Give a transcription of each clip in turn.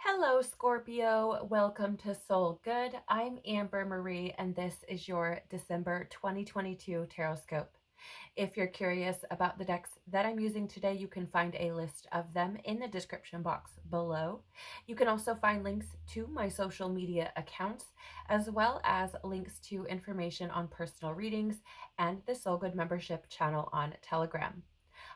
Hello, Scorpio. Welcome to Soul Good. I'm Amber Marie, and this is your December 2022 Tarotscope. If you're curious about the decks that I'm using today, you can find a list of them in the description box below. You can also find links to my social media accounts, as well as links to information on personal readings and the Soul Good membership channel on Telegram.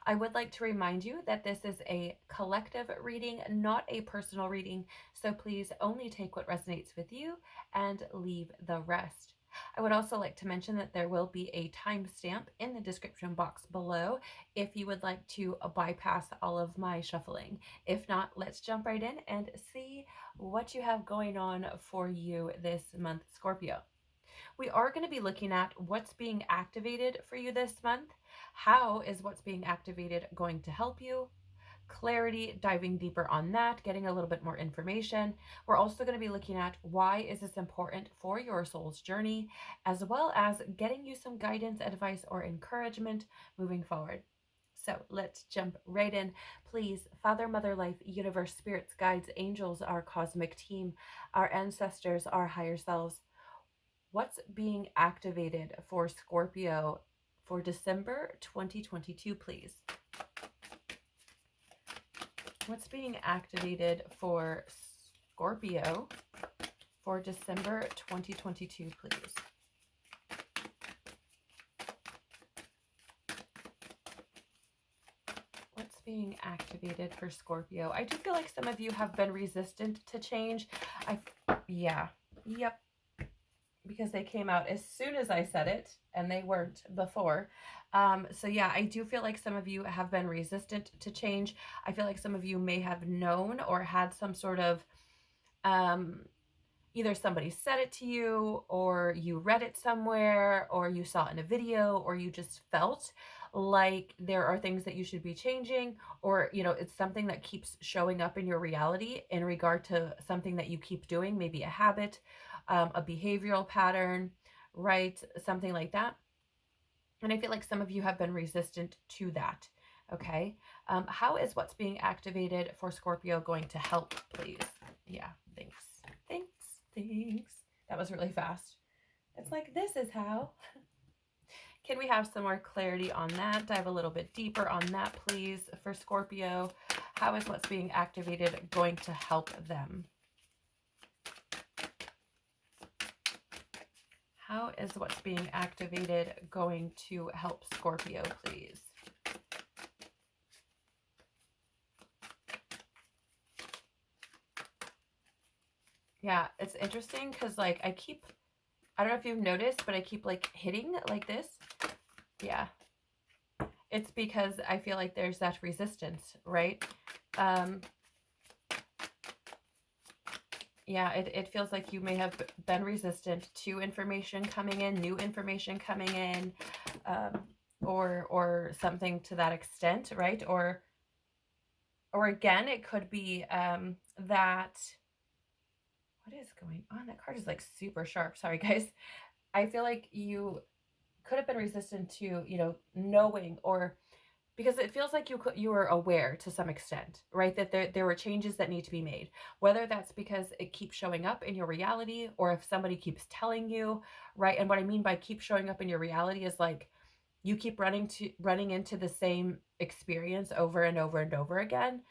I would like to remind you that this is a collective reading, not a personal reading, so please only take what resonates with you and leave the rest. I would also like to mention that there will be a timestamp in the description box below if you would like to bypass all of my shuffling. If not, let's jump right in and see what you have going on for you this month, Scorpio. We are going to be looking at what's being activated for you this month. How is what's being activated going to help you? Clarity, diving deeper on that, getting a little bit more information. We're also going to be looking at why is this important for your soul's journey, as well as getting you some guidance, advice, or encouragement moving forward. So let's jump right in. Please, Father, Mother, Life, Universe, Spirits, Guides, Angels, our cosmic team, our ancestors, our higher selves, what's being activated for Scorpio for December 2022, please? What's being activated for Scorpio for December 2022, please? What's being activated for Scorpio? I do feel like some of you have been resistant to change. Yep. Because they came out as soon as I said it and they weren't before. So yeah, I do feel like some of you have been resistant to change. I feel like some of you may have known or had some sort of either somebody said it to you, or you read it somewhere, or you saw it in a video, or you just felt like there are things that you should be changing, or it's something that keeps showing up in your reality in regard to something that you keep doing, maybe a habit, a behavioral pattern, right? Something like that. And I feel like some of you have been resistant to that. Okay. How is what's being activated for Scorpio going to help, please? Yeah. Thanks. That was really fast. It's like, this is how. Can we have some more clarity on that? Dive a little bit deeper on that, please, for Scorpio. How is what's being activated going to help them? How is what's being activated going to help Scorpio, please? Yeah, it's interesting because, like, I don't know if you've noticed, but I keep, like, hitting like this. Yeah. It's because I feel like there's that resistance, right? Yeah, it feels like you may have been resistant to information coming in, new information coming in, or something to that extent, right? Or again, it could be that, what is going on? That card is like super sharp. Sorry, guys. I feel like you could have been resistant to, knowing, or because it feels like you were aware to some extent, right? That there were changes that need to be made, whether that's because it keeps showing up in your reality, or if somebody keeps telling you, right? And what I mean by keep showing up in your reality is like you keep running into the same experience over and over and over again.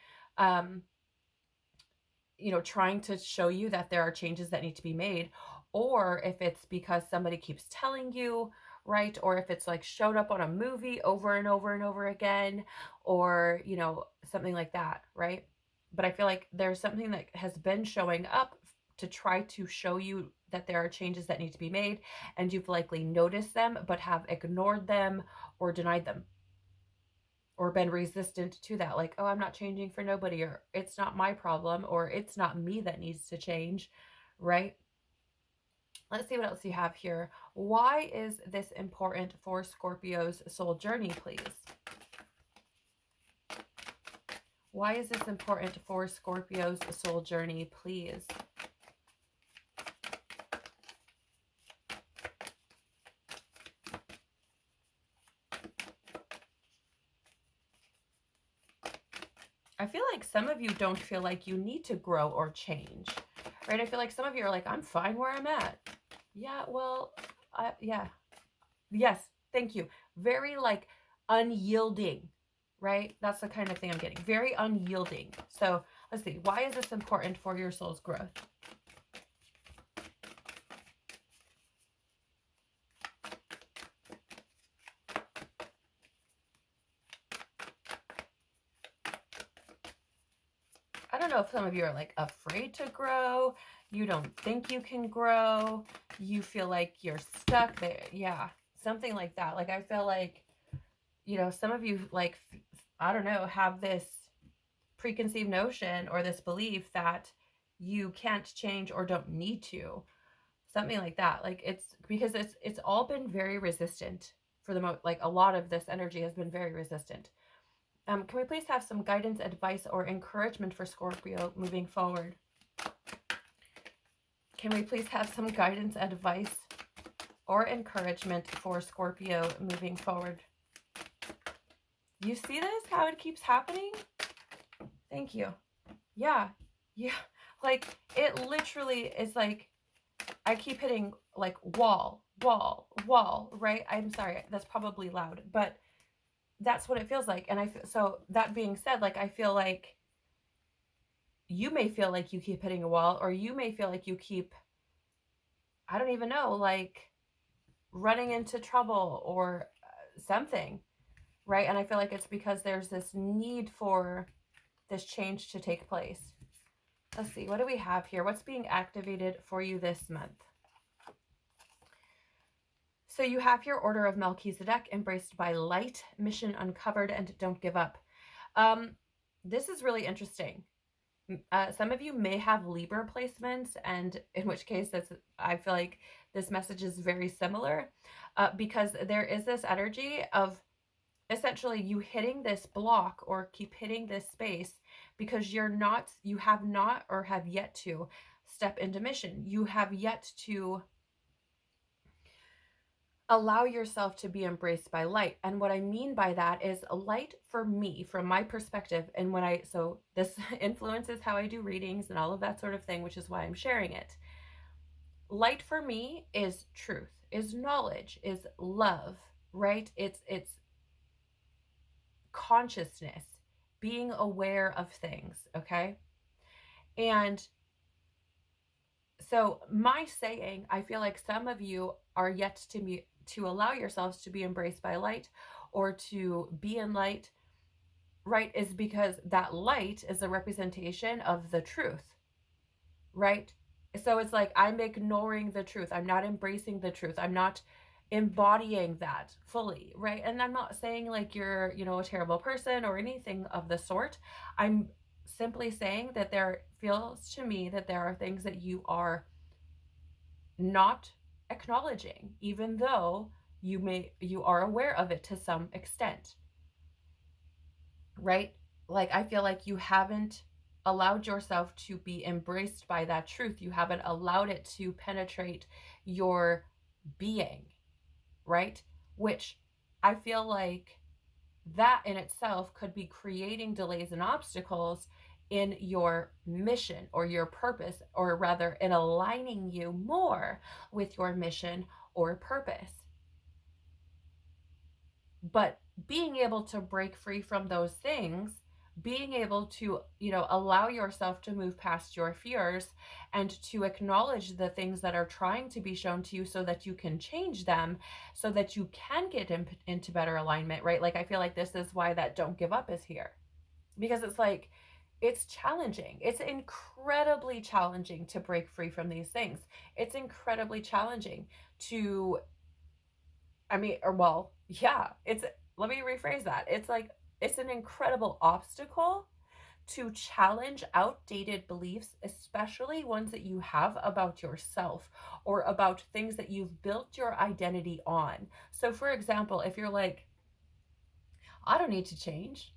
Trying to show you that there are changes that need to be made, or if it's because somebody keeps telling you, right? Or if it's like showed up on a movie over and over and over again, or, something like that, right? But I feel like there's something that has been showing up to try to show you that there are changes that need to be made, and you've likely noticed them, but have ignored them or denied them, or been resistant to that, like, oh, I'm not changing for nobody, or it's not my problem, or it's not me that needs to change, right? Let's see what else you have here. Why is this important for Scorpio's soul journey, please? Why is this important for Scorpio's soul journey, please? I feel like some of you don't feel like you need to grow or change, right? I feel like some of you are like, I'm fine where I'm at. Yeah, well, yeah. Yes, thank you. Very like unyielding, right? That's the kind of thing I'm getting. Very unyielding. So let's see. Why is this important for your soul's growth? I don't know if some of you are like afraid to grow. You don't think you can grow. You feel like you're stuck there. Yeah, something like that. Like I feel like, you know, some of you like, I don't know, have this preconceived notion or this belief that you can't change or don't need to. Something like that. Like it's because it's all been very resistant for the most, like a lot of this energy has been very resistant. Can we please have some guidance, advice, or encouragement for Scorpio moving forward? Can we please have some guidance, advice, or encouragement for Scorpio moving forward? You see this? How it keeps happening? Thank you. Yeah. Yeah. Like it literally is like I keep hitting like wall, right? I'm sorry. That's probably loud, but that's what it feels like. And so that being said, like I feel like you may feel like you keep hitting a wall, or you may feel like you keep, I don't even know, like running into trouble or something, right? And I feel like it's because there's this need for this change to take place. Let's see, what do we have here? What's being activated for you this month? So you have your Order of Melchizedek, embraced by light, mission uncovered, and don't give up. This is really interesting. Some of you may have Libra placements, and in which case I feel like this message is very similar, because there is this energy of essentially you hitting this block or keep hitting this space because you have not or have yet to step into mission. You have yet to allow yourself to be embraced by light. And what I mean by that is light for me, from my perspective, and so this influences how I do readings and all of that sort of thing, which is why I'm sharing it. Light for me is truth, is knowledge, is love, right? It's consciousness, being aware of things, okay? And so my saying, I feel like some of you are yet to allow yourselves to be embraced by light or to be in light, right? Is because that light is a representation of the truth, right? So it's like I'm ignoring the truth. I'm not embracing the truth. I'm not embodying that fully, right? And I'm not saying like you're, a terrible person or anything of the sort. I'm simply saying that there feels to me that there are things that you are not acknowledging, even though you are aware of it to some extent, right? Like I feel like you haven't allowed yourself to be embraced by that truth. You haven't allowed it to penetrate your being, right? Which I feel like that in itself could be creating delays and obstacles in your mission or your purpose, or rather in aligning you more with your mission or purpose. But being able to break free from those things, being able to, allow yourself to move past your fears and to acknowledge the things that are trying to be shown to you so that you can change them, so that you can get into better alignment, right? Like I feel like this is why that don't give up is here, because it's like, it's challenging. It's incredibly challenging to break free from these things. It's incredibly challenging to, let me rephrase that. It's like, it's an incredible obstacle to challenge outdated beliefs, especially ones that you have about yourself or about things that you've built your identity on. So for example, if you're like, I don't need to change,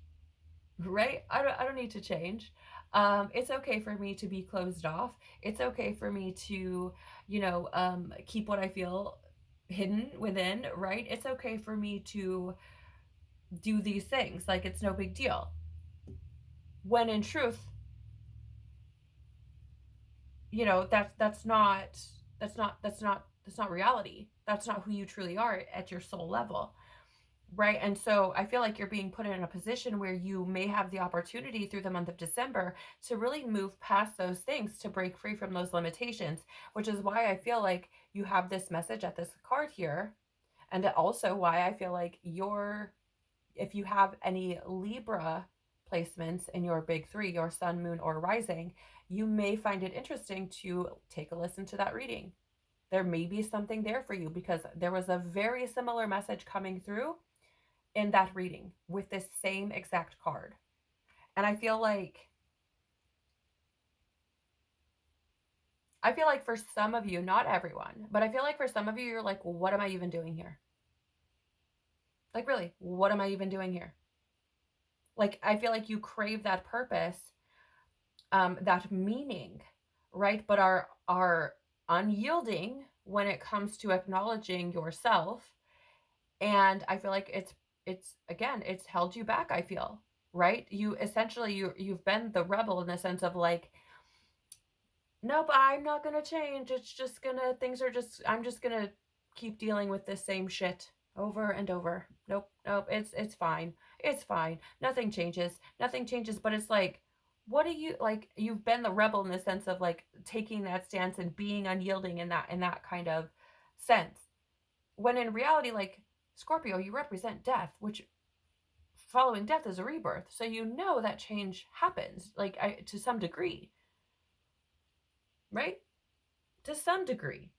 right? I don't need to change. It's okay for me to be closed off. It's okay for me to, keep what I feel hidden within, right? It's okay for me to do these things. Like, it's no big deal. when in truth, you know, that's not reality. That's not who you truly are at your soul level. Right. And so I feel like you're being put in a position where you may have the opportunity through the month of December to really move past those things, to break free from those limitations, which is why I feel like you have this message at this card here. And also why I feel like if you have any Libra placements in your big three, your sun, moon, or rising, you may find it interesting to take a listen to that reading. There may be something there for you, because there was a very similar message coming through in that reading with this same exact card. And I feel like for some of you, not everyone, but I feel like for some of you, you're like, well, what am I even doing here? Like, really, what am I even doing here? Like, I feel like you crave that purpose, that meaning, right? But are unyielding when it comes to acknowledging yourself. And I feel like it's again, it's held you back, I feel, right? You essentially, you've been the rebel in the sense of like, nope, I'm not gonna change. It's just gonna, I'm just gonna keep dealing with this same shit over and over. Nope, it's fine. It's fine. Nothing changes. Nothing changes. But it's like, what do you like? You've been the rebel in the sense of like taking that stance and being unyielding in that kind of sense. When in reality, like Scorpio, you represent death, which following death is a rebirth. So you know that change happens, like to some degree, right? To some degree.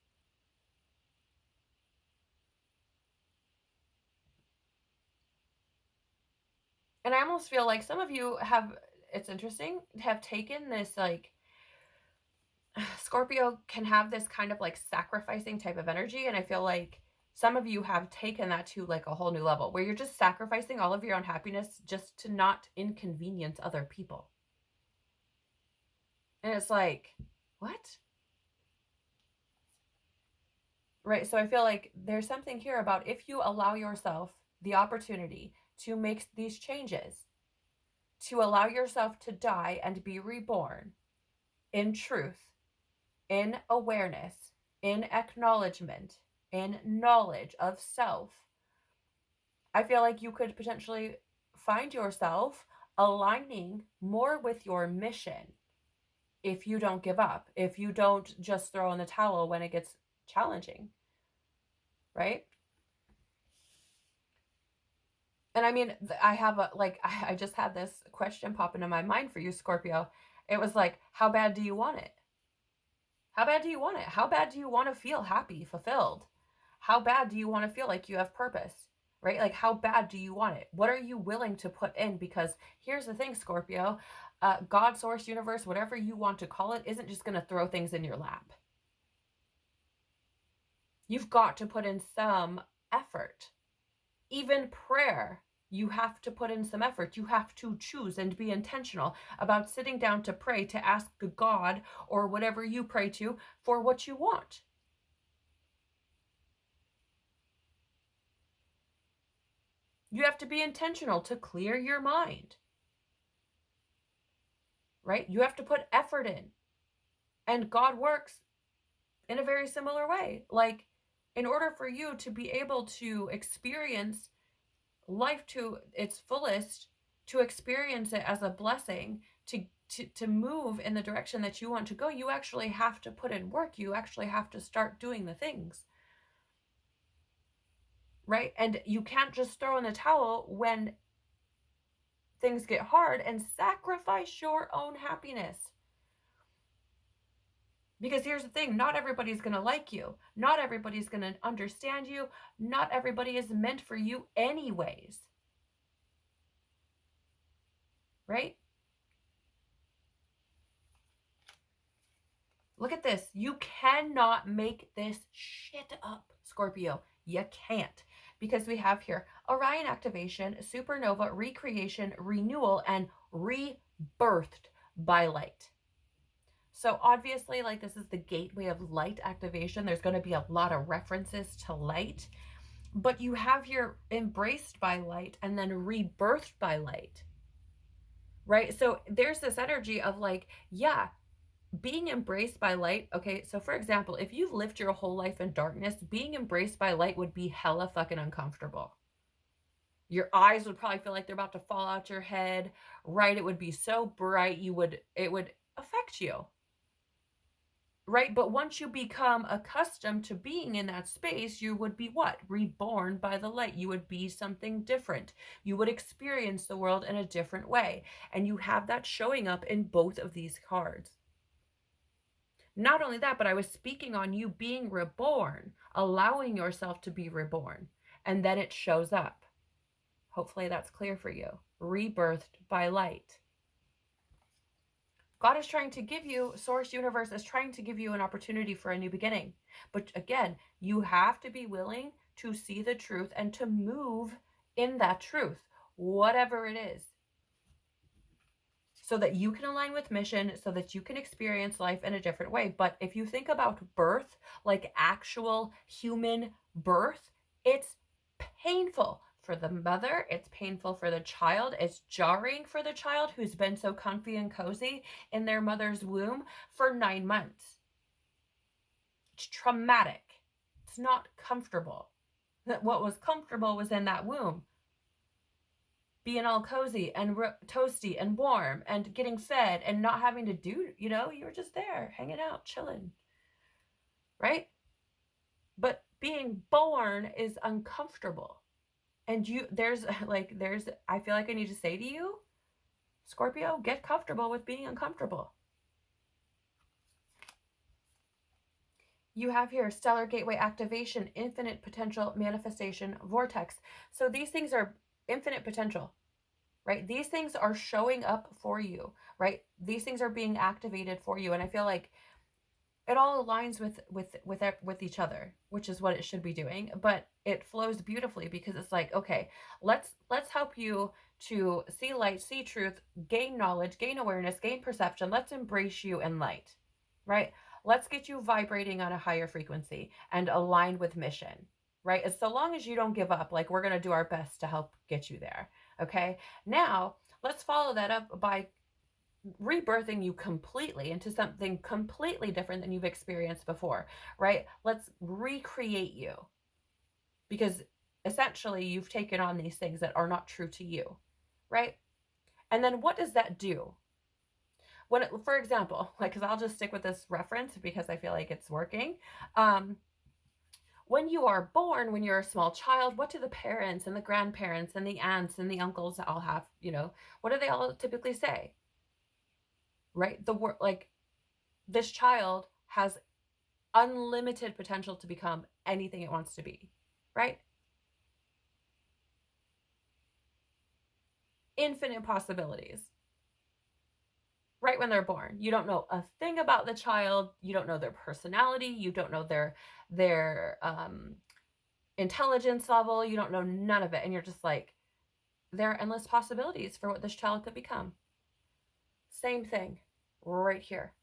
And I almost feel like some of you have, it's interesting, have taken this like, Scorpio can have this kind of like sacrificing type of energy. And I feel like some of you have taken that to like a whole new level where you're just sacrificing all of your own happiness just to not inconvenience other people. And it's like, what? Right. So I feel like there's something here about if you allow yourself the opportunity to make these changes, to allow yourself to die and be reborn in truth, in awareness, in acknowledgement, in knowledge of self, I feel like you could potentially find yourself aligning more with your mission if you don't give up, if you don't just throw in the towel when it gets challenging, right? And I mean, I have I just had this question pop into my mind for you, Scorpio. It was like, how bad do you want it? How bad do you want it? How bad do you want to feel happy, fulfilled? How bad do you want to feel like you have purpose? Right? Like, how bad do you want it? What are you willing to put in? Because here's the thing, Scorpio, God, source, universe, whatever you want to call it, isn't just going to throw things in your lap. You've got to put in some effort. Even prayer, you have to put in some effort. You have to choose and be intentional about sitting down to pray, to ask God or whatever you pray to for what you want. You have to be intentional to clear your mind, right? You have to put effort in. And God works in a very similar way. Like, in order for you to be able to experience life to its fullest, to experience it as a blessing, to move in the direction that you want to go, you actually have to put in work. You actually have to start doing the things. Right? And you can't just throw in the towel when things get hard and sacrifice your own happiness. Because here's the thing, not everybody's going to like you. Not everybody's going to understand you. Not everybody is meant for you anyways. Right? Look at this. You cannot make this shit up, Scorpio. You can't. Because we have here Orion activation, supernova, recreation, renewal, and rebirthed by light. So obviously, like, this is the gateway of light activation. There's going to be a lot of references to light. But you have here embraced by light and then rebirthed by light. right? So there's this energy of like, yeah, being embraced by light. Okay, so for example, if you've lived your whole life in darkness, being embraced by light would be hella fucking uncomfortable. Your eyes would probably feel like they're about to fall out your head, right? It would be so bright, it would affect you, right? But once you become accustomed to being in that space, you would be what? Reborn by the light. You would be something different. You would experience the world in a different way. And you have that showing up in both of these cards. Not only that, but I was speaking on you being reborn, allowing yourself to be reborn, and then it shows up. Hopefully that's clear for you. Rebirthed by light. God is trying to give you, Source Universe is trying to give you an opportunity for a new beginning. But again, you have to be willing to see the truth and to move in that truth, whatever it is, so that you can align with mission, so that you can experience life in a different way. But if you think about birth, like actual human birth, it's painful for the mother, it's painful for the child, it's jarring for the child who's been so comfy and cozy in their mother's womb for 9 months. It's traumatic. It's not comfortable. What was comfortable was in that womb, being all cozy and toasty and warm and getting fed and not having to do, you were just there hanging out, chilling, right? But being born is uncomfortable. And I feel like I need to say to you, Scorpio, get comfortable with being uncomfortable. You have here stellar gateway activation, infinite potential manifestation, vortex. So these things are infinite potential, right? These things are showing up for you, right? These things are being activated for you. And I feel like it all aligns with each other, which is what it should be doing, but it flows beautifully because it's like, okay, let's help you to see light, see truth, gain knowledge, gain awareness, gain perception. Let's embrace you in light, right? Let's get you vibrating on a higher frequency and aligned with mission, right? As so long as you don't give up, like we're going to do our best to help get you there. Okay. Now let's follow that up by rebirthing you completely into something completely different than you've experienced before, right? Let's recreate you, because essentially you've taken on these things that are not true to you, right? And then what does that do? For example, like, because I'll just stick with this reference because I feel like it's working. When you are born, when you're a small child, what do the parents and the grandparents and the aunts and the uncles all have, what do they all typically say? Right? This child has unlimited potential to become anything it wants to be, right? Infinite possibilities. Right when they're born, you don't know a thing about the child, you don't know their personality, you don't know their intelligence level, you don't know none of it, and you're just like, there are endless possibilities for what this child could become. Same thing right here.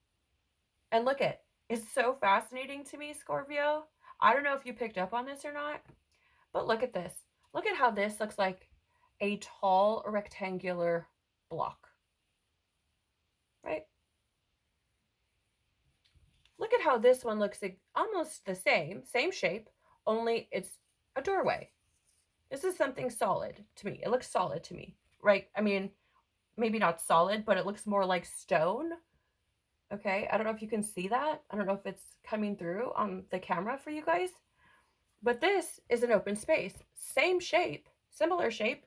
And look it's so fascinating to me, Scorpio. I don't know if you picked up on this or not, but look at this. Look at how this looks like a tall rectangular block, right? Look at how this one looks almost the same shape, only it's a doorway. This is something solid to me. It looks solid to me, right? I mean, maybe not solid, but it looks more like stone. Okay, I don't know if you can see that. I don't know if it's coming through on the camera for you guys. But this is an open space. Same shape, similar shape,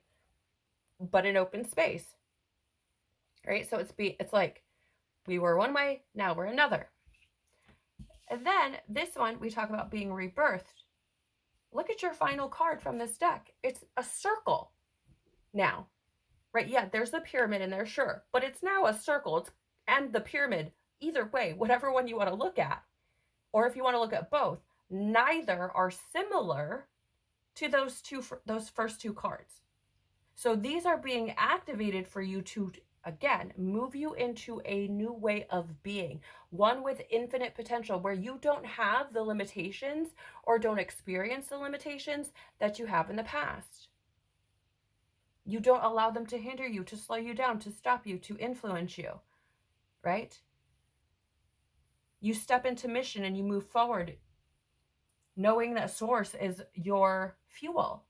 but an open space. Right? So it's like we were one way, now we're another. And then this one, we talk about being rebirthed. Look at your final card from this deck. It's a circle now. Right? Yeah, there's a pyramid in there, sure. But it's now a circle. And the pyramid, either way, whatever one you want to look at. Or if you want to look at both, neither are similar to those first two cards. So these are being activated for you to, again, move you into a new way of being, one with infinite potential where you don't have the limitations or don't experience the limitations that you have in the past. You don't allow them to hinder you, to slow you down, to stop you, to influence you, right? You step into mission and you move forward knowing that source is your fuel,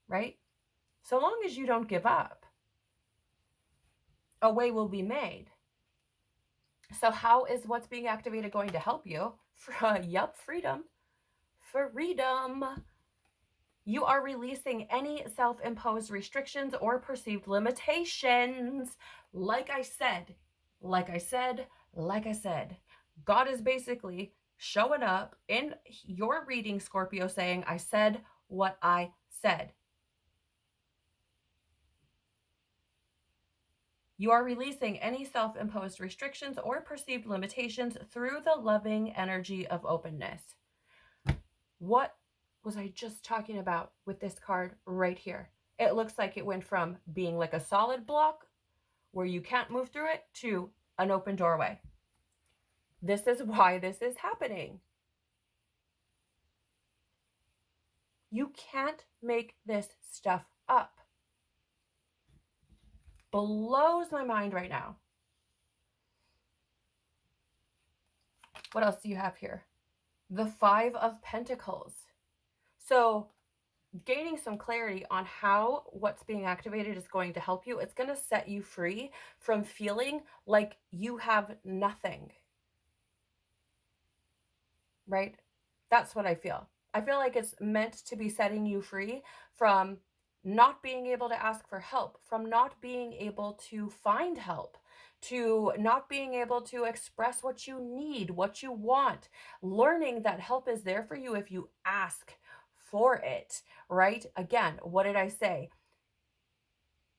right? So long as you don't give up, a way will be made. So how is what's being activated going to help you? Yup, freedom. Freedom. You are releasing any self-imposed restrictions or perceived limitations. Like I said, God is basically showing up in your reading, Scorpio, saying, I said what I said. You are releasing any self-imposed restrictions or perceived limitations through the loving energy of openness. What was I just talking about with this card right here? It looks like it went from being like a solid block where you can't move through it to an open doorway. This is why this is happening. You can't make this stuff up. Blows my mind right now. What else do you have here? The Five of Pentacles. So gaining some clarity on how what's being activated is going to help you. It's going to set you free from feeling like you have nothing. Right? That's what I feel. I feel like it's meant to be setting you free from not being able to ask for help, from not being able to find help, to not being able to express what you need, what you want, learning that help is there for you if you ask for it, right? Again, what did I say?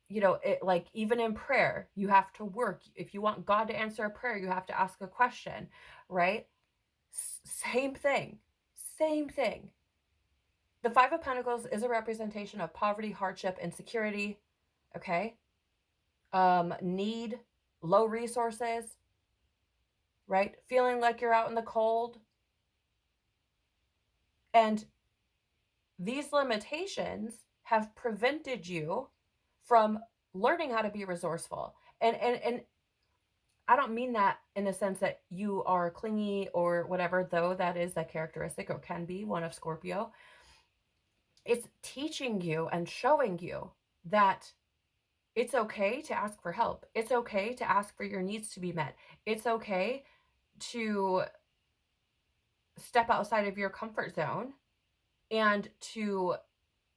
You know, it, like even in prayer, you have to work. If you want God to answer a prayer, you have to ask a question, right? Same thing. The Five of Pentacles is a representation of poverty, hardship, insecurity, okay? Need, low resources, right? Feeling like you're out in the cold. And these limitations have prevented you from learning how to be resourceful. And I don't mean that in the sense that you are clingy or whatever, though that is a characteristic or can be one of Scorpio. It's teaching you and showing you that it's okay to ask for help. It's okay to ask for your needs to be met. It's okay to step outside of your comfort zone and to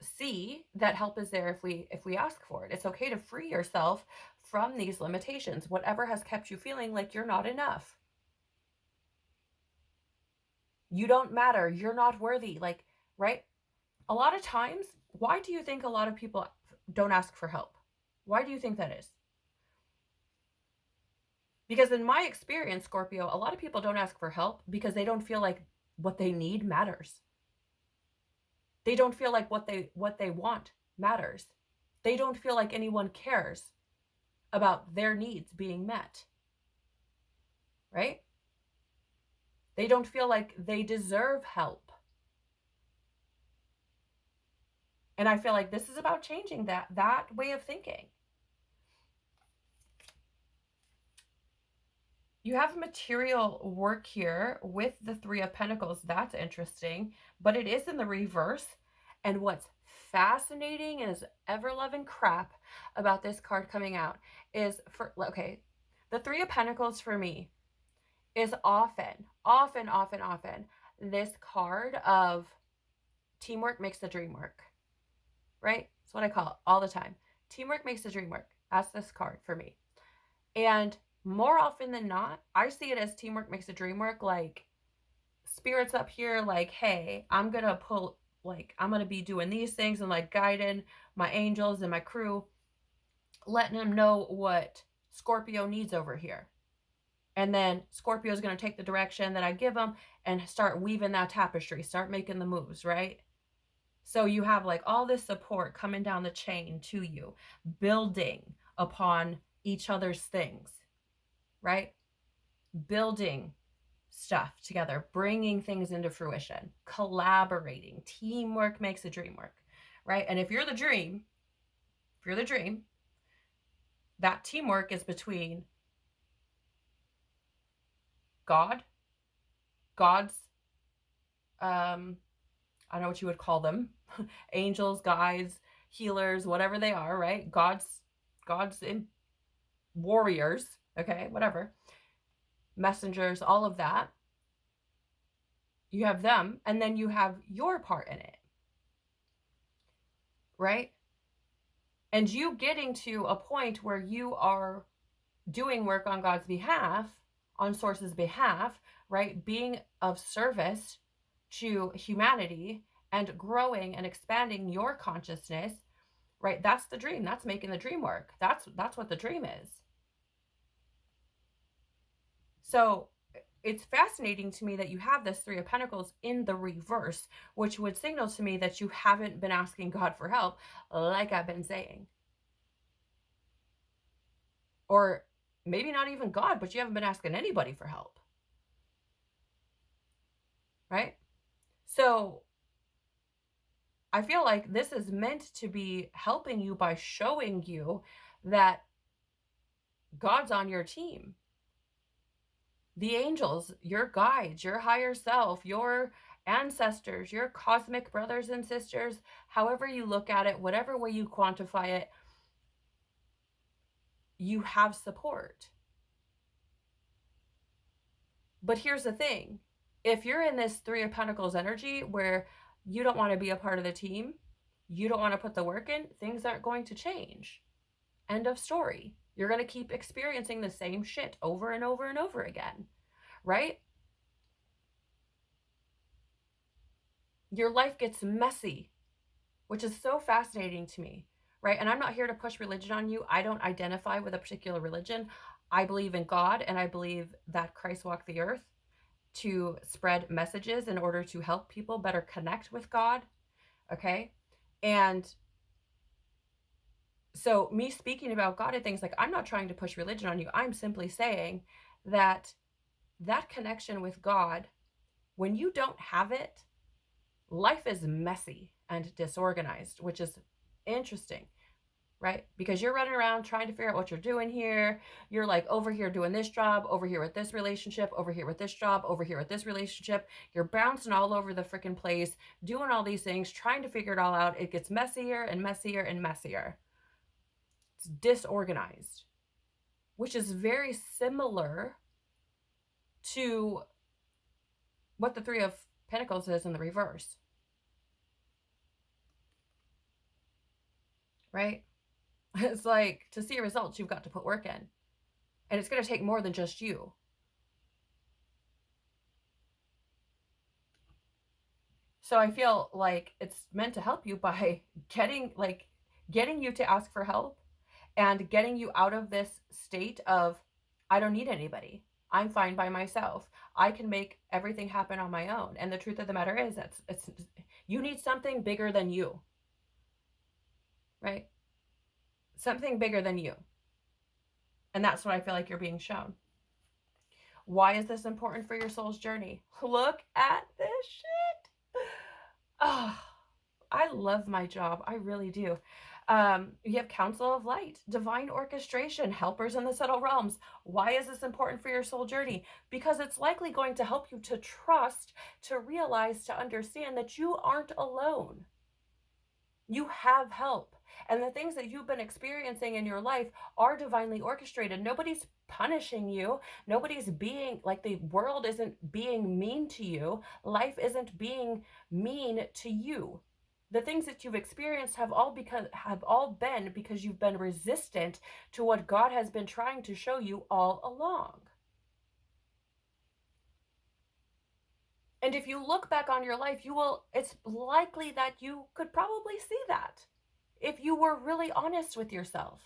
see that help is there if we ask for it. It's okay to free yourself from these limitations, whatever has kept you feeling like you're not enough. You don't matter. You're not worthy. Like, right? A lot of times, why do you think a lot of people don't ask for help? Why do you think that is? Because in my experience, Scorpio, a lot of people don't ask for help because they don't feel like what they need matters. They don't feel like what they want matters. They don't feel like anyone cares about their needs being met. Right? They don't feel like they deserve help. And I feel like this is about changing that way of thinking. You have material work here with the Three of Pentacles. That's interesting, but it is in the reverse. And what's fascinating and is ever-loving crap about this card coming out is, the Three of Pentacles for me is often this card of teamwork makes the dream work, right? That's what I call it all the time. Teamwork makes the dream work. That's this card for me. And more often than not, I see it as teamwork makes the dream work. Like, spirits up here, like, hey, I'm going to be doing these things and like guiding my angels and my crew, letting them know what Scorpio needs over here. And then Scorpio is going to take the direction that I give them and start weaving that tapestry, start making the moves, right? So you have like all this support coming down the chain to you, building upon each other's things, right? Building stuff together, bringing things into fruition, collaborating. Teamwork makes the dream work, right? And if you're the dream, if you're the dream, that teamwork is between God's, I don't know what you would call them, angels, guides, healers, whatever they are, right? God's warriors, okay, whatever, messengers, all of that. You have them, and then you have your part in it, right? And you getting to a point where you are doing work on God's behalf, on Source's behalf, right? Being of service to humanity and growing and expanding your consciousness, right? That's the dream. That's making the dream work. That's what the dream is. So it's fascinating to me that you have this Three of Pentacles in the reverse, which would signal to me that you haven't been asking God for help, like I've been saying. Or maybe not even God, but you haven't been asking anybody for help. Right? So I feel like this is meant to be helping you by showing you that God's on your team. The angels, your guides, your higher self, your ancestors, your cosmic brothers and sisters, however you look at it, whatever way you quantify it, you have support. But here's the thing. If you're in this Three of Pentacles energy where you don't want to be a part of the team, you don't want to put the work in, things aren't going to change. End of story. You're going to keep experiencing the same shit over and over and over again, right? Your life gets messy, which is so fascinating to me, right? And I'm not here to push religion on you. I don't identify with a particular religion. I believe in God, and I believe that Christ walked the earth to spread messages in order to help people better connect with God, okay? And so me speaking about God and things, like, I'm not trying to push religion on you. I'm simply saying that that connection with God, when you don't have it, life is messy and disorganized, which is interesting, right? Because you're running around trying to figure out what you're doing here. You're like over here doing this job, over here with this relationship, over here with this job, over here with this relationship. You're bouncing all over the freaking place, doing all these things, trying to figure it all out. It gets messier and messier and messier. It's disorganized, which is very similar to what the Three of Pentacles is in the reverse, right? It's like, to see results, you've got to put work in. And it's going to take more than just you. So I feel like it's meant to help you by getting you to ask for help and getting you out of this state of, I don't need anybody. I'm fine by myself. I can make everything happen on my own. And the truth of the matter is that you need something bigger than you, right? Something bigger than you. And that's what I feel like you're being shown. Why is this important for your soul's journey? Look at this shit. Oh, I love my job. I really do. You have Council of Light, Divine Orchestration, Helpers in the Subtle Realms. Why is this important for your soul journey? Because it's likely going to help you to trust, to realize, to understand that you aren't alone. You have help. And the things that you've been experiencing in your life are divinely orchestrated. Nobody's punishing you. Nobody's being, like, the world isn't being mean to you. Life isn't being mean to you. The things that you've experienced have all been because you've been resistant to what God has been trying to show you all along. And if you look back on your life, it's likely that you could probably see that if you were really honest with yourself.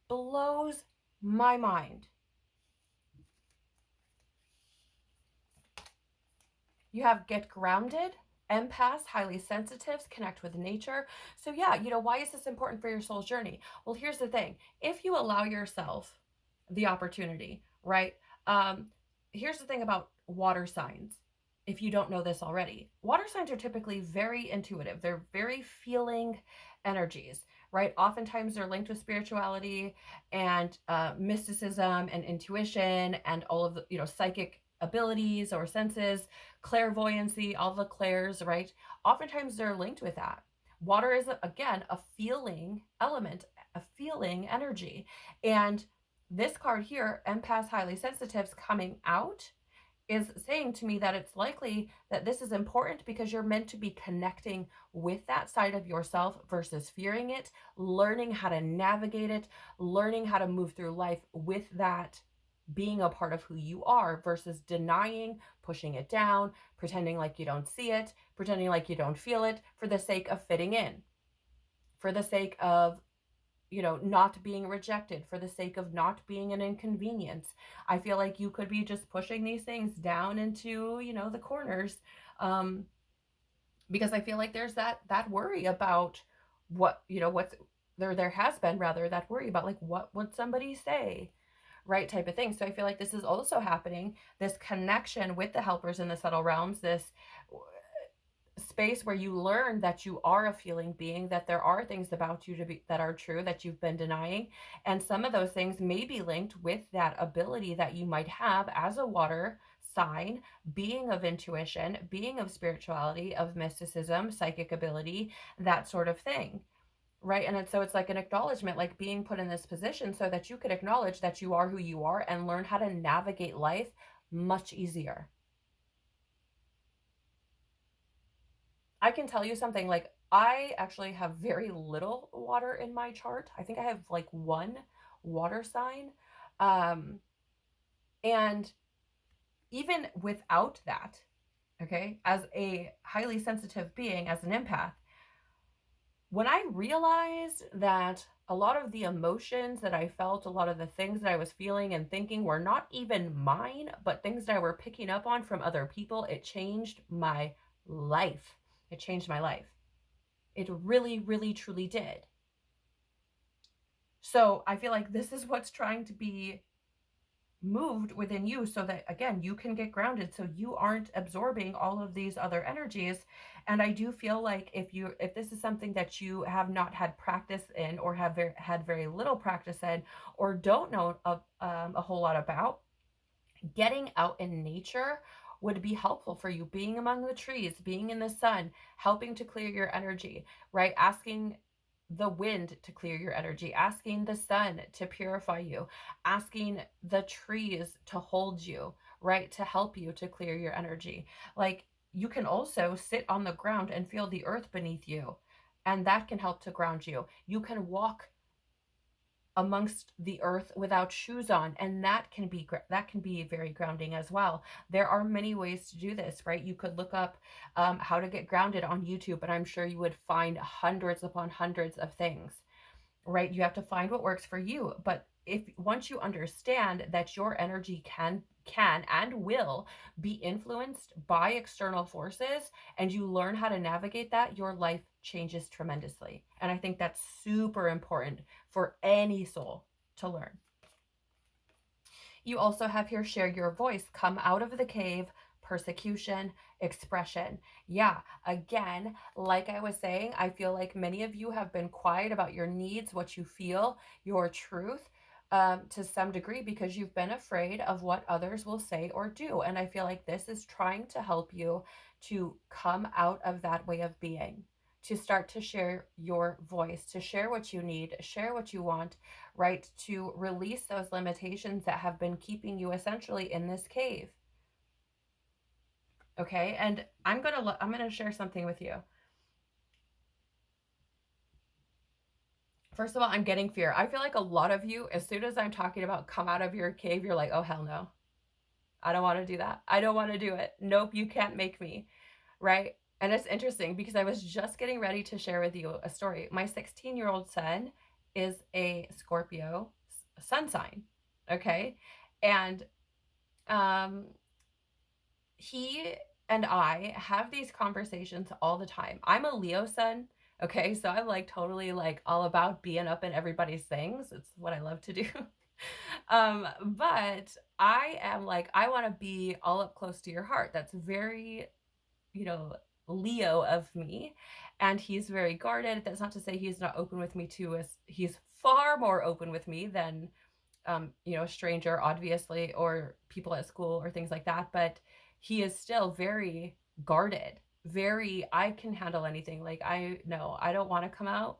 Blows my mind. You have Get Grounded, Empaths, highly sensitives, connect with nature. So yeah, why is this important for your soul's journey? Well, here's the thing. If you allow yourself the opportunity, right? Here's the thing about water signs. if you don't know this already, water signs are typically very intuitive. They're very feeling energies, right? Oftentimes they're linked with spirituality and mysticism and intuition and all of the, psychic abilities or senses, clairvoyancy, all the clairs, right? Oftentimes they're linked with that. Water is, again, a feeling element, a feeling energy. And this card here, empaths, highly sensitives, coming out, is saying to me that it's likely that this is important because you're meant to be connecting with that side of yourself versus fearing it, learning how to navigate it, learning how to move through life with that being a part of who you are versus denying, pushing it down, pretending like you don't see it, pretending like you don't feel it for the sake of fitting in, for the sake of not being rejected, for the sake of not being an inconvenience. I feel like you could be just pushing these things down into, the corners. Because I feel like there's that worry about what's there has been rather that worry about like what would somebody say, right, type of thing. So I feel like this is also happening, this connection with the helpers in the subtle realms, this space where you learn that you are a feeling being, that there are things about you that are true that you've been denying. And some of those things may be linked with that ability that you might have as a water sign, being of intuition, being of spirituality, of mysticism, psychic ability, that sort of thing. Right. And so it's like an acknowledgement, like being put in this position so that you could acknowledge that you are who you are and learn how to navigate life much easier. I can tell you something, like I actually have very little water in my chart. I think I have like one water sign. Um, and even without that, okay, as a highly sensitive being, as an empath, when I realized that a lot of the emotions that I felt, a lot of the things that I was feeling and thinking were not even mine, but things that I were picking up on from other people, it changed my life. It changed my life. It really, really, truly did. So I feel like this is what's trying to be moved within you so that, again, you can get grounded so you aren't absorbing all of these other energies. And I do feel like if this is something that you have not had practice in, or have had very little practice in, or don't know a whole lot about, getting out in nature would be helpful for you. Being among the trees, being in the sun, helping to clear your energy, right? Asking the wind to clear your energy, asking the sun to purify you, asking the trees to hold you, right? To help you to clear your energy. Like, you can also sit on the ground and feel the earth beneath you, and that can help to ground you. You can walk amongst the earth without shoes on, and that can be very grounding as well. There are many ways to do this, right? You could look up how to get grounded on YouTube, and I'm sure you would find hundreds upon hundreds of things, right? You have to find what works for you. But if once you understand that your energy can and will be influenced by external forces, and you learn how to navigate that, your life changes tremendously. And I think that's super important for any soul to learn. You also have here, share your voice, come out of the cave, persecution, expression. Yeah, again, like I was saying, I feel like many of you have been quiet about your needs, what you feel, your truth, to some degree, because you've been afraid of what others will say or do. And I feel like this is trying to help you to come out of that way of being, to start to share your voice, to share what you need, share what you want, right? To release those limitations that have been keeping you essentially in this cave. Okay, and I'm gonna share something with you. First of all, I'm getting fear. I feel like a lot of you, as soon as I'm talking about come out of your cave, you're like, oh, hell no. I don't want to do that. I don't want to do it. Nope, you can't make me, right? And it's interesting because I was just getting ready to share with you a story. My 16-year-old son is a Scorpio sun sign, okay? And he and I have these conversations all the time. I'm a Leo sun, okay? So I'm like totally like all about being up in everybody's things. It's what I love to do. But I am like, I want to be all up close to your heart. That's very, you know, Leo of me. And he's very guarded. That's not to say he's not open with me too. He's far more open with me than a stranger, obviously, or people at school or things like that. But he is still very guarded, very, I can handle anything. Like, I no, I don't want to come out.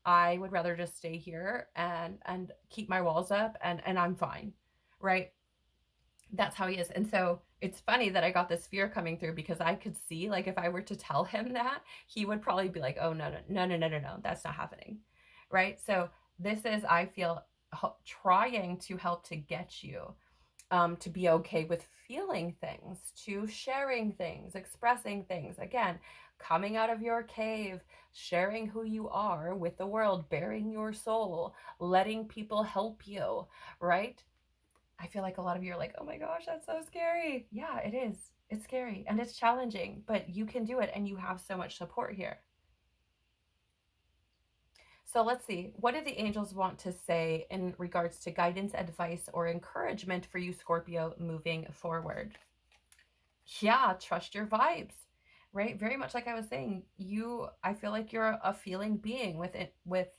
I would rather just stay here and keep my walls up and I'm fine. Right? That's how he is. And so it's funny that I got this fear coming through because I could see, like, if I were to tell him that, he would probably be like, oh, no, no, no, no, no, no, no, that's not happening. Right. So this is, I feel, trying to help to get you to be okay with feeling things, to sharing things, expressing things. Again, coming out of your cave, sharing who you are with the world, bearing your soul, letting people help you, right? I feel like a lot of you are like, oh my gosh, that's so scary. Yeah, it is. It's scary and it's challenging, but you can do it and you have so much support here. So let's see. What do the angels want to say in regards to guidance, advice, or encouragement for you, Scorpio, moving forward? Yeah, trust your vibes, right? Very much like I was saying, I feel like you're a feeling being with it, with,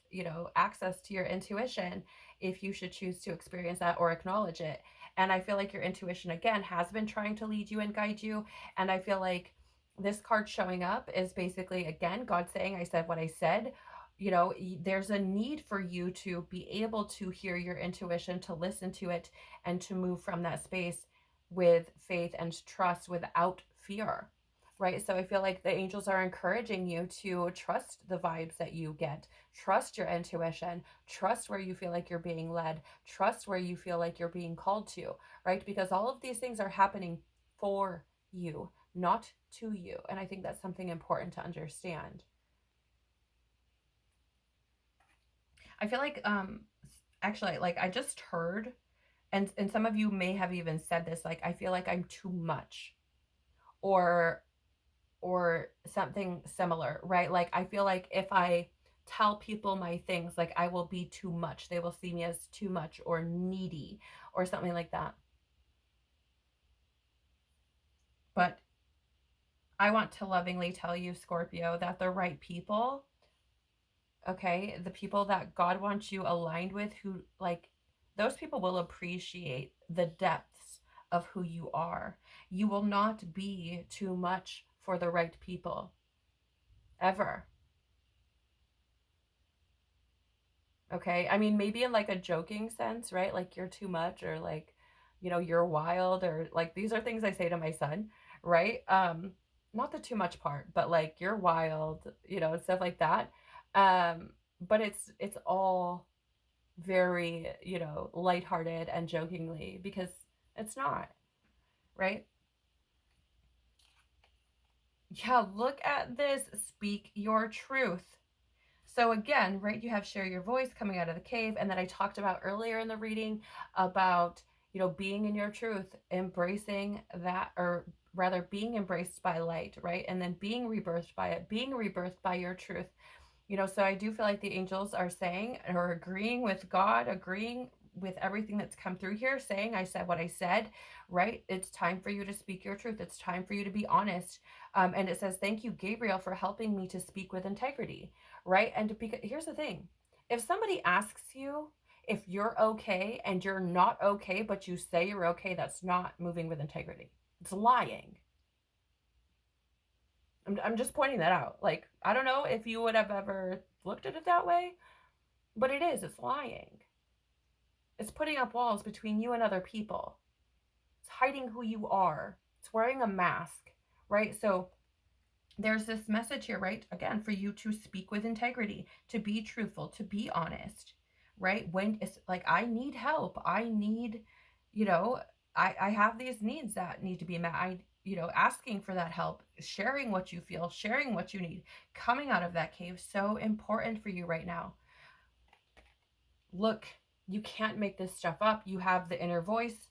access to your intuition if you should choose to experience that or acknowledge it. And I feel like your intuition, again, has been trying to lead you and guide you. And I feel like this card showing up is basically, again, God saying, I said what I said. There's a need for you to be able to hear your intuition, to listen to it, and to move from that space with faith and trust without fear, right? So I feel like the angels are encouraging you to trust the vibes that you get, trust your intuition, trust where you feel like you're being led, trust where you feel like you're being called to, right? Because all of these things are happening for you, not to you. And I think that's something important to understand. I feel like actually, like, I just heard, and some of you may have even said this, like, I feel like I'm too much, or something similar, right? Like, I feel like if I tell people my things, like, I will be too much. They will see me as too much or needy or something like that. But I want to lovingly tell you, Scorpio, that the right people, okay, the people that God wants you aligned with, who, like, those people will appreciate the depths of who you are. You will not be too much for the right people, ever. Okay. I mean, maybe in like a joking sense, right? Like, you're too much, or like, you're wild, or like, these are things I say to my son, right? Not the too much part, but like, you're wild, and stuff like that. But it's all very, lighthearted and jokingly, because it's not, right? Yeah, look at this. Speak your truth. So again, right, you have share your voice coming out of the cave. And then I talked about earlier in the reading about, being in your truth, embracing that, or rather being embraced by light, right? And then being rebirthed by it, being rebirthed by your truth. So I do feel like the angels are saying, or agreeing with God, agreeing with everything that's come through here, saying, I said what I said, right? It's time for you to speak your truth. It's time for you to be honest. And it says, thank you, Gabriel, for helping me to speak with integrity, right? And because here's the thing, if somebody asks you if you're okay and you're not okay, but you say you're okay, that's not moving with integrity. It's lying. I'm just pointing that out. Like, I don't know if you would have ever looked at it that way, but it is. It's lying. It's putting up walls between you and other people. It's hiding who you are. It's wearing a mask, right? So there's this message here, right? Again, for you to speak with integrity, to be truthful, to be honest, right? When it's like, I need help. I need, you know, I have these needs that need to be met. Asking for that help, sharing what you feel, sharing what you need, coming out of that cave, so important for you right now. Look, you can't make this stuff up. You have the inner voice.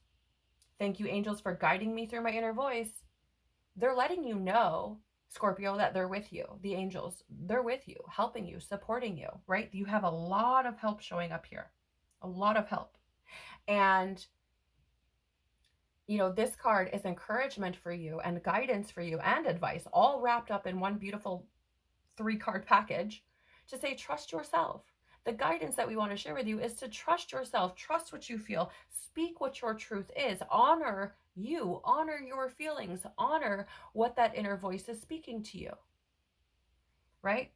Thank you, angels, for guiding me through my inner voice. They're letting you know, Scorpio, that they're with you. The angels, they're with you, helping you, supporting you, right? You have a lot of help showing up here, a lot of help. And, this card is encouragement for you and guidance for you and advice, all wrapped up in one beautiful 3-card package to say, trust yourself. The guidance that we want to share with you is to trust yourself, trust what you feel, speak what your truth is, honor you, honor your feelings, honor what that inner voice is speaking to you, right?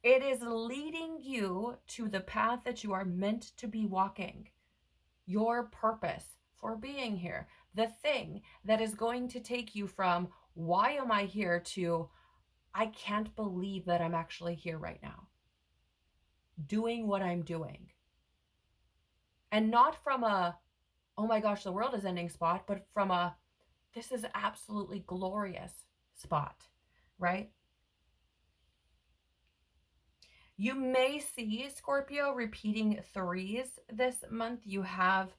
It is leading you to the path that you are meant to be walking, your purpose for being here, the thing that is going to take you from why am I here to I can't believe that I'm actually here right now, doing what I'm doing. And not from a, oh my gosh, the world is ending spot, but from a, this is absolutely glorious spot, right? You may see, Scorpio, repeating 3s this month. You have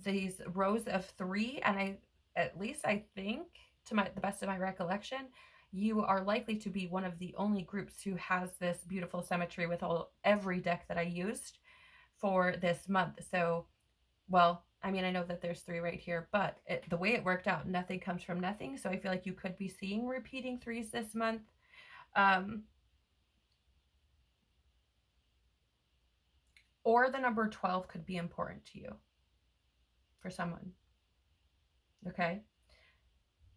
these rows of 3, and at least I think, to the best of my recollection, you are likely to be one of the only groups who has this beautiful symmetry with every deck that I used for this month. So, well, I mean, I know that there's 3 right here, but the way it worked out, nothing comes from nothing. So I feel like you could be seeing repeating 3s this month. Or the number 12 could be important to you for someone. Okay.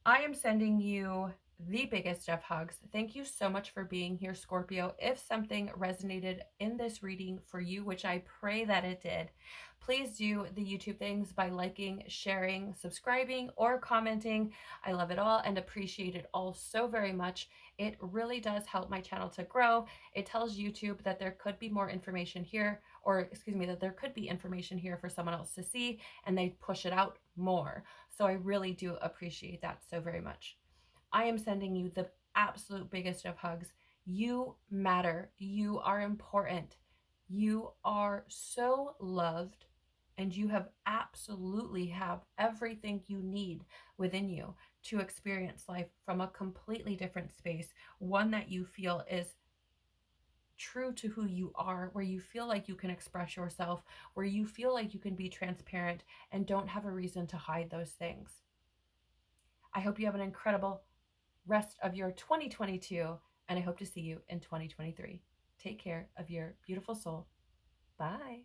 I am sending you the biggest of hugs. Thank you so much for being here, Scorpio. If something resonated in this reading for you, which I pray that it did, please do the YouTube things by liking, sharing, subscribing, or commenting. I love it all and appreciate it all so very much. It really does help my channel to grow. It tells YouTube that there could be more information here, or excuse me, that there could be information here for someone else to see, and they push it out more. So I really do appreciate that so very much. I am sending you the absolute biggest of hugs. You matter. You are important. You are so loved, and you absolutely have everything you need within you to experience life from a completely different space, one that you feel is true to who you are, where you feel like you can express yourself, where you feel like you can be transparent and don't have a reason to hide those things. I hope you have an incredible rest of your 2022, and I hope to see you in 2023. Take care of your beautiful soul. Bye.